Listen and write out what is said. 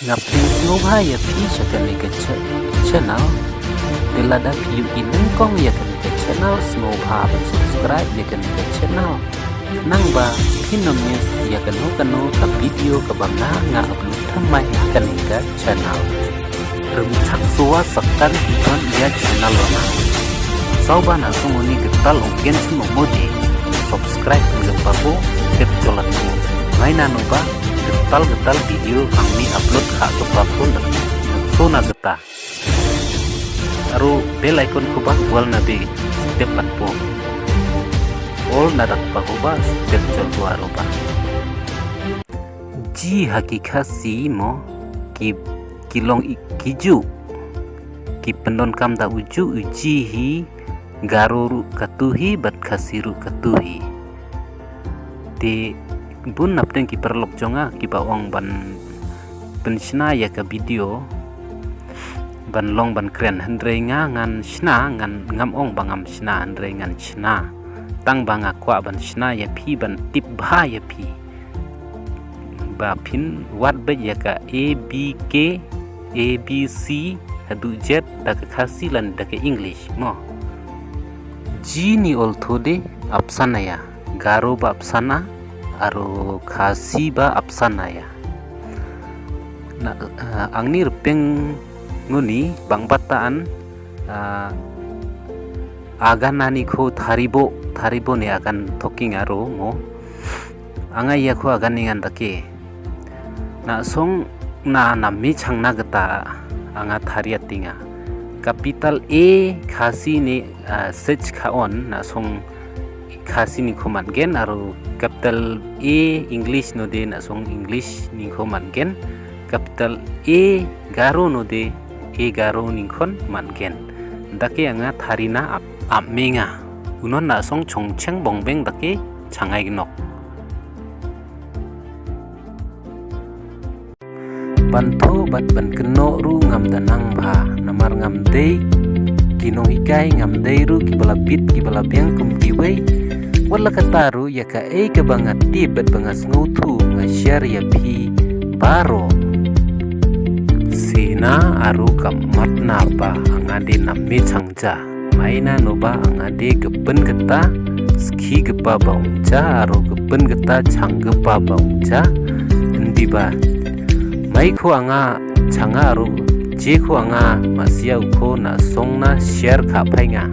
Ngapling snoba ya pi shakani ke channel dilada piu ineng kong ya kani ke channel snoba ban subscribe ya kani ke channel nang ba pinom news ya kanu ka video ka bangna nga upload thamai kani ke channel rumchak suwa sakkan on ya channel lona sauba na sumuni getal onggen sumodi subscribe ke papo step jolan ko maina no ba getal video kami upload ke papo so na geta aru bell icon ko ba wal nabi step papo all nadak pa ko ba step jol ko aru ba ji hakika si mo ki kilong kiju ki pendon kam da uju uji hi garoru katuhi bat khasiru katuhi te bun napten ki perlok jonga ki bawang ban penshna ya ka video ban long ban kren handre nga ngan shna ngan ngam ong bangam shna handre ngan shna tang banga kwa ban shna ya phi ban tip bha ya phi ba phin wat be ya ka a b k a b c hadu jet da ka khasi lan da ka english mo ji ni ol thode apsana ya garo ba apsana aro khasi ba apsana ya na angni rupeng nguni bangbataan aganani ko tharibo ne agan talking aro mo angai ya ko aganingan dake na song na mi changna gata anga thariya tinga capital A khasi ni search khaon na song khasi ni khoman gen aro capital A english no de na song english ni khoman gen capital A garo no de A garo ni khon man gen dake anga tharina amenga unon na song chongcheng bongbeng dake changai gnok banto bat ban keno ru ngam danang bha namar ngam dei kinong ikai ngam dei ru ki bala bit ki bala beng kum ki wei wala kataru ya ka e ka bangat ti bet bangas ngutu nga share ya phi baro sina aru kamat na ba angade namme changja maina no ba angade geben geta ski gepa baungja aru geben geta changgepa baungja endi ba mai ko anga changa aru je ko anga masia ko na songna share kha phainga